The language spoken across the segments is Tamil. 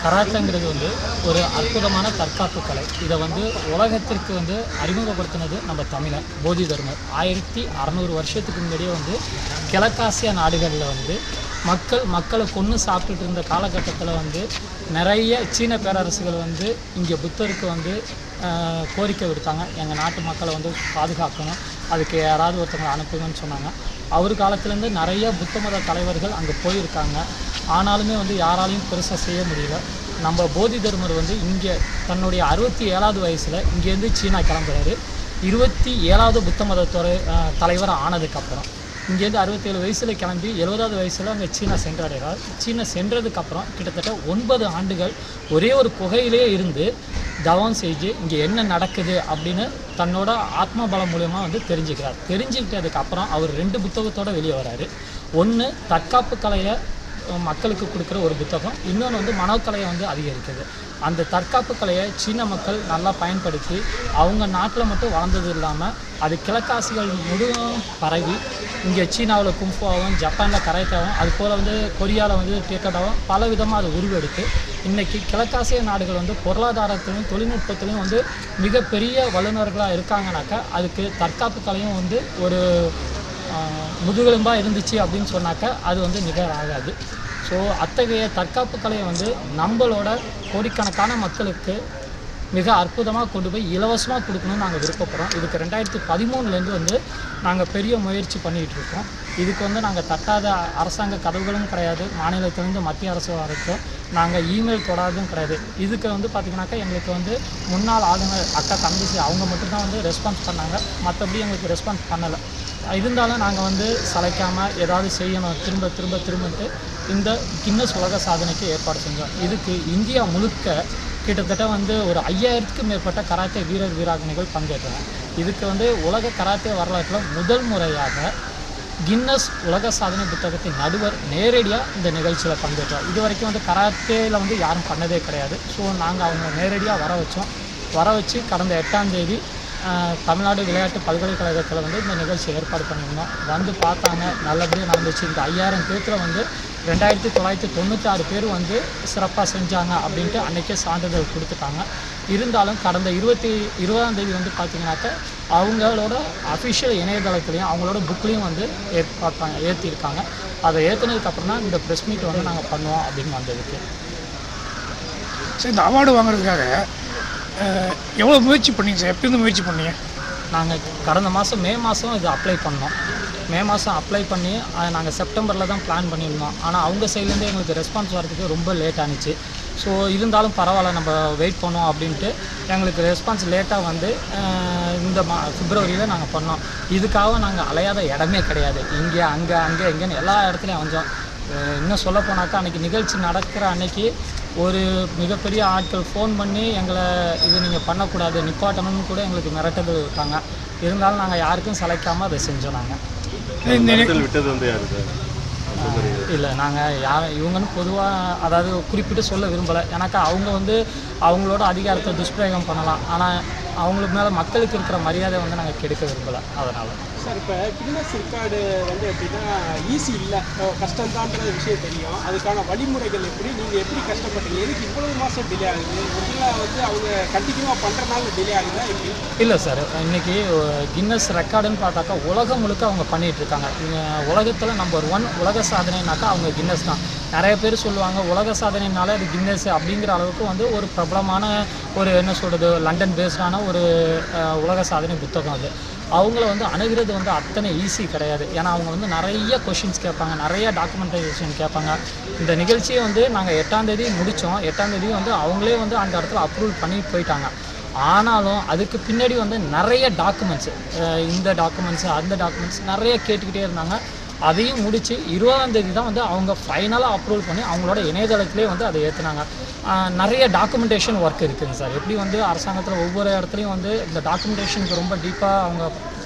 கராத்தேங்கிறது வந்து ஒரு அற்புதமான தற்காப்பு கலை. இதை வந்து உலகத்திற்கு வந்து அறிமுகப்படுத்தினது நம்ம தமிழன் போதி தர்மர். 1600 வருஷத்துக்கு முன்னாடியே வந்து கிழக்காசியா நாடுகளில் வந்து மக்களை கொன்று சாப்பிட்டுட்டு இருந்த காலகட்டத்தில் வந்து நிறைய சீன பேரரசுகள் வந்து இங்கே புத்தருக்கு வந்து கோரிக்கை விடுத்தாங்க. எங்கள் நாட்டு மக்களை வந்து பாதுகாக்கணும், அதுக்கு யாராவது ஒருத்தவங்களை அனுப்புங்கன்னு சொன்னாங்க. அவர் காலத்துலேருந்து நிறைய புத்த மத தலைவர்கள் அங்கே போயிருக்காங்க. ஆனாலுமே வந்து யாராலையும் பெருசாக செய்ய முடியல. நம்ம போதி தர்மர் வந்து இங்கே தன்னுடைய 67வது வயசில் இங்கேருந்து சீனா கிளம்புறாரு. 27வது புத்த மத தலைவர் ஆனதுக்கப்புறம் இங்கேருந்து 67 வயசில் கிளம்பி 70வது வயசில் அங்கே சீனா சென்றடைகிறார். சீனா சென்றதுக்கப்புறம் கிட்டத்தட்ட 9 ஆண்டுகள் ஒரே ஒரு குகையிலே இருந்து தவம் செஞ்சு இங்கே என்ன நடக்குது அப்படின்னு தன்னோட ஆத்ம பலம் மூலயமா வந்து தெரிஞ்சுக்கிறார். தெரிஞ்சுக்கிட்டதுக்கப்புறம் அவர் 2 புத்தகத்தோடு வெளியே வராரு. ஒன்று தற்காப்பு கலையை மக்களுக்கு கொடுக்குற ஒரு புத்தகம், இன்னொன்று வந்து மனோக்கலையை வந்து அதிகரிக்குது. அந்த தற்காப்பு கலையை சீன மக்கள் நல்லா பயன்படுத்தி அவங்க நாட்டில் மட்டும் வளர்ந்தது இல்லாமல் அது கிழக்காசிகள் முழுவதும் பரவி இங்கே சீனாவில் கும்ஃபாவும், ஜப்பானில் கராத்தேவும், அது போல் வந்து கொரியாவில் வந்து டேக்கடாவும் பல விதமாக அது உருவெடுத்து இன்றைக்கி கிழக்காசிய நாடுகள் வந்து பொருளாதாரத்திலையும் தொழில்நுட்பத்திலையும் வந்து மிகப்பெரிய வல்லுநர்களாக இருக்காங்கனாக்கா அதுக்கு தற்காப்பு கலையும் வந்து ஒரு முதுகெலும்பாக இருந்துச்சு அப்படின்னு சொன்னாக்கா அது வந்து நிகர் ஆகாது. ஸோ அத்தகைய தற்காப்பு கலையை வந்து நம்மளோட கோடிக்கணக்கான மக்களுக்கு மிக அற்புதமாக கொண்டு போய் இலவசமாக கொடுக்கணும்னு நாங்கள் விருப்பப்படுறோம். இதுக்கு 2013 வந்து நாங்கள் பெரிய முயற்சி பண்ணிகிட்டு இருக்கோம். இதுக்கு வந்து நாங்கள் தட்டாத அரசாங்க கதவுகளும் கிடையாது, மாநிலத்திலேருந்து மத்திய அரசு வரைக்கும் நாங்கள் இமெயில் தொடாததும் கிடையாது. இதுக்கு வந்து பார்த்திங்கனாக்கா எங்களுக்கு வந்து முன்னாள் ஆளுநர் அக்கா தங்கச்சி அவங்க மட்டும்தான் வந்து ரெஸ்பான்ஸ் பண்ணாங்க, மற்றபடி எங்களுக்கு ரெஸ்பான்ஸ் பண்ணலை. இருந்தாலும் நாங்கள் வந்து சளைக்காமல் ஏதாவது செய்யணும் திரும்பன்ட்டு இந்த கின்னஸ் உலக சாதனைக்கு ஏற்பாடு செஞ்சோம். இதுக்கு இந்தியா முழுக்க கிட்டத்தட்ட வந்து ஒரு 5000க்கு மேற்பட்ட கராத்தே வீராங்கனைகள் பங்கேற்றாங்க. இதுக்கு வந்து உலக கராத்தே வரலாற்றில் முதல் முறையாக கின்னஸ் உலக சாதனை புத்தகத்தின் நடுவர் நேரடியாக இந்த நிகழ்ச்சியில் பங்கேற்றோம். இது வரைக்கும் வந்து கராத்தேயில் வந்து யாரும் பண்ணதே கிடையாது. ஸோ நாங்கள் அவங்க நேரடியாக வர வச்சு கடந்த 8ஆம் தேதி தமிழ்நாடு விளையாட்டு பல்கலைக்கழகத்தில் வந்து இந்த நிகழ்ச்சி ஏற்பாடு பண்ணியிருந்தோம். வந்து பார்த்தாங்க, நல்லபடியாக நடந்துச்சு. இந்த 5000 பேர்த்தில் வந்து 2996 பேர் வந்து சிறப்பாக செஞ்சாங்க அப்படின்ட்டு அன்றைக்கே சான்றிதழ் கொடுத்துட்டாங்க. இருந்தாலும் கடந்த 20ஆம் தேதி வந்து பார்த்திங்கனாக்கா அவங்களோட அஃபிஷியல் இணையதளத்துலேயும் அவங்களோட புக்லேயும் வந்து ஏற்றிருக்காங்க. அதை ஏற்றுனதுக்கப்புறம் தான் இந்த ப்ரெஸ் மீட் வந்து நாங்கள் பண்ணுவோம் அப்படின்னு வந்ததுக்கு. சரி, இந்த அவார்டு வாங்குறதுக்காக எவ்வளோ முயற்சி பண்ணீங்க சார்? எப்படி முயற்சி பண்ணீங்க? நாங்கள் கடந்த மாதம் மே மாதம் இது அப்ளை பண்ணோம். மே மாதம் அப்ளை பண்ணி நாங்கள் செப்டம்பரில் தான் பிளான் பண்ணியிருந்தோம். ஆனால் அவங்க சைட்லேருந்து எங்களுக்கு ரெஸ்பான்ஸ் வரதுக்கு ரொம்ப லேட் ஆனிச்சு. ஸோ இருந்தாலும் பரவாயில்ல, நம்ம வெயிட் பண்ணோம் அப்படின்ட்டு எங்களுக்கு ரெஸ்பான்ஸ் லேட்டாக வந்து இந்த பிப்ரவரியில் நாங்கள் பண்ணோம். இதுக்காக நாங்கள் அலையாத இடமே கிடையாது. இங்கே அங்கே இங்கேன்னு எல்லா இடத்துலையும் வந்தோம். இன்னும் சொல்ல போனாக்கா அன்றைக்கி நிகழ்ச்சி நடக்கிற அன்னைக்கு ஒரு மிகப்பெரிய ஆட்கள் ஃபோன் பண்ணி எங்களை இது நீங்கள் பண்ணக்கூடாது, நிப்பாட்டணும்னு கூட எங்களுக்கு மிரட்டது இருக்காங்க. இருந்தாலும் நாங்கள் யாருக்கும் சளைக்காமல் அதை செஞ்சோம். நாங்கள் விட்டது வந்து இல்லை, நாங்கள் இவங்கன்னு பொதுவாக அதாவது குறிப்பிட்டு சொல்ல விரும்பலை. ஏன்னாக்கா அவங்க வந்து அவங்களோட அதிகாரத்தை துஷ்பிரயோகம் பண்ணலாம். ஆனால் அவங்களுக்கு மேலே மக்களுக்கு இருக்கிற மரியாதை வந்து நாங்கள் கெடுக்க விரும்பலை. அதனால் சார், இப்போ கின்னஸ் ரெக்கார்டு வந்து எப்படின்னா ஈஸி இல்லை, கஷ்டம்தான்ற விஷயம் தெரியும். அதுக்கான வழிமுறைகள் எப்படி, நீங்கள் எப்படி கஷ்டப்பட்டீங்க, எதுக்கு இவ்வளவு மாதம் டிலே ஆகுது? ஒரிஜினலாக வந்து அவங்க கண்டினியூவாக பண்ணுறதுனால டிலே ஆகுதா எப்படி? இல்லை சார், இன்றைக்கி கின்னஸ் ரெக்கார்டுன்னு பார்த்தாக்கா உலகம் முழுக்க அவங்க பண்ணிகிட்ருக்காங்க. உலகத்தில் நம்பர் 1 உலக சாதனைனாக்கா அவங்க கின்னஸ் தான். நிறைய பேர் சொல்லுவாங்க உலக சாதனைனால அது கின்னஸ் அப்படிங்கிற அளவுக்கு வந்து ஒரு பிரபலமான ஒரு என்ன சொல்கிறது லண்டன் பேஸ்டான ஒரு உலக சாதனை புத்தகம். அது அவங்கள வந்து அணுகிறது வந்து அத்தனை ஈஸி கிடையாது. ஏன்னா அவங்க வந்து நிறைய கொஷின்ஸ் கேட்பாங்க, நிறைய டாக்குமெண்டேஷன் கேட்பாங்க. இந்த நிகழ்ச்சியை வந்து நாங்கள் 8ஆம் தேதி முடித்தோம். 8ஆம் தேதி வந்து அவங்களே வந்து அந்த இடத்துல அப்ரூவல் பண்ணி போயிட்டாங்க. ஆனாலும் அதுக்கு பின்னாடி வந்து நிறைய டாக்குமெண்ட்ஸு, இந்த டாக்குமெண்ட்ஸு அந்த டாக்குமெண்ட்ஸ் நிறைய கேட்டுக்கிட்டே இருந்தாங்க. அதையும் முடித்து 20ஆம் தேதி தான் வந்து அவங்க ஃபைனலாக அப்ரூவல் பண்ணி அவங்களோட இணையதளத்திலே வந்து அதை ஏற்றுனாங்க. நிறைய டாக்குமெண்டேஷன் ஒர்க் இருக்குதுங்க சார். எப்படி வந்து அரசாங்கத்தில் ஒவ்வொரு இடத்துலையும் வந்து இந்த டாக்குமெண்டேஷனுக்கு ரொம்ப டீப்பாக அவங்க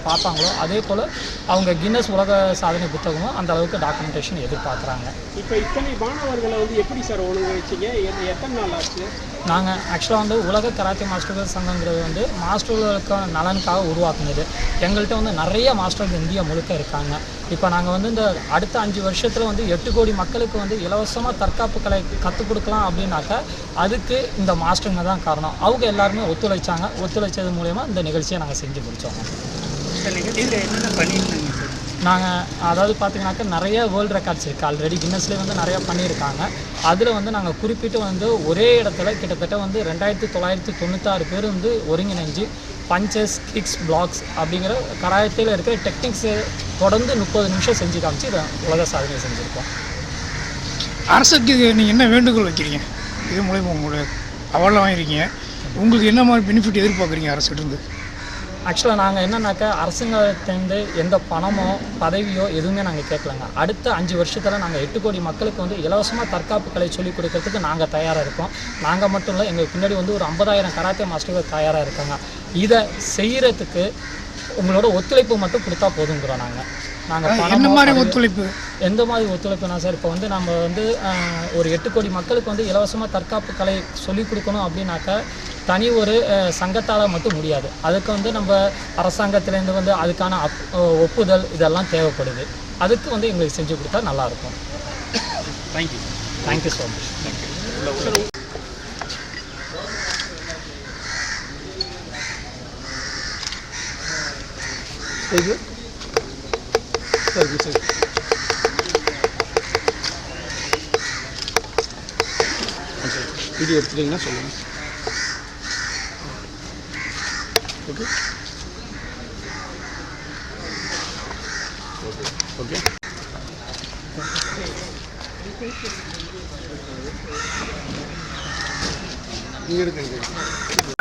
பார்த்தாங்களோ அதே போல் அவங்க கின்னஸ் உலக சாதனை புத்தகமும் அந்த அளவுக்கு டாக்குமெண்டேஷன் எதிர்பார்க்குறாங்க. இப்போ இத்தனை மாணவர்களை வந்து எப்படி சார் ஒழுங்கமைச்சிங்க? எத்தனை நாள் ஆச்சு? நாங்கள் ஆக்சுவலாக வந்து உலக கராத்தே மாஸ்டர்கள் சங்கங்கிறது வந்து மாஸ்டர்களுக்கான நலனுக்காக உருவாக்குனது. எங்கள்கிட்ட வந்து நிறைய மாஸ்டர்கள் இந்தியா முழுக்க இருக்காங்க. இப்போ நாங்கள் வந்து இந்த அடுத்த 5 வருஷத்தில் வந்து 8 கோடி மக்களுக்கு வந்து இலவசமாக தற்காப்பு கலை கற்றுக் கொடுக்கலாம் அப்படின்னாக்கா அதுக்கு இந்த மாஸ்டருங்க தான் காரணம். அவங்க எல்லாருமே ஒத்துழைச்சாங்க. ஒத்துழைச்சது மூலயமா இந்த நிகழ்ச்சியை நாங்கள் செஞ்சு முடித்தோம். இந்த நிகழ்ச்சியில் என்னென்ன பண்ணியிருந்தாங்க சார்? நாங்கள் அதாவது பார்த்திங்கனாக்கா நிறைய வேர்ல்டு ரெக்கார்ட்ஸ் இருக்குது. ஆல்ரெடி கின்னஸ்லேயே வந்து நிறையா பண்ணியிருக்காங்க. அதில் வந்து நாங்கள் குறிப்பிட்டு வந்து ஒரே இடத்துல கிட்டத்தட்ட வந்து 2996 பேர் வந்து ஒருங்கிணைஞ்சு பஞ்சஸ், கிக்ஸ், பிளாக்ஸ் அப்படிங்கிற கராயத்தில் இருக்கிற டெக்னிக்ஸு தொடர்ந்து 30 நிமிஷம் செஞ்சு காமிச்சு இதை உலக சாதனை செஞ்சுருக்கோம். அரசுக்கு நீங்கள் என்ன வேண்டுகோள் வைக்கிறீங்க? இது மூலயமா உங்களோட அவார்டில் வாங்கியிருக்கீங்க, உங்களுக்கு என்ன மாதிரி பெனிஃபிட் எதிர்பார்க்குறீங்க அரசுகிட்டருந்து? ஆக்சுவலாக நாங்கள் என்னன்னாக்கா அரசாங்கத்திலேருந்து எந்த பணமோ பதவியோ எதுவுமே நாங்கள் கேட்கலாங்க. அடுத்த 5 வருஷத்தில் நாங்கள் 8 கோடி மக்களுக்கு வந்து இலவசமாக தற்காப்பு கலை சொல்லிக் கொடுக்கறதுக்கு நாங்கள் தயாராக இருக்கோம். நாங்கள் மட்டும் இல்லை, எங்களுக்கு பின்னாடி வந்து ஒரு 50,000 கராத்தே மாஸ்டர்கள் தயாராக இருக்காங்க. இதை செய்கிறதுக்கு உங்களோட ஒத்துழைப்பு மட்டும் கொடுத்தா போதுங்கிறோம். நாங்கள் என்ன மாதிரி ஒத்துழைப்பு? எந்த மாதிரி ஒத்துழைப்புனா சார், இப்போ வந்து நம்ம வந்து ஒரு 8 கோடி மக்களுக்கு வந்து இலவசமாக தற்காப்பு கலை சொல்லிக் கொடுக்கணும் அப்படின்னாக்கா தனி ஒரு சங்கத்தால் மட்டும் முடியாது. அதுக்கு வந்து நம்ம அரசாங்கத்திலேருந்து வந்து அதுக்கான ஒப்புதல் இதெல்லாம் தேவைப்படுது. அதுக்கு வந்து எங்களுக்கு செஞ்சு கொடுத்தா நல்லாயிருக்கும். Thank you so much. வீடியோ எடுத்துட்டீங்கன்னா சொல்லுங்கள். ஓகே ஓகே இங்கே இருக்குங்க.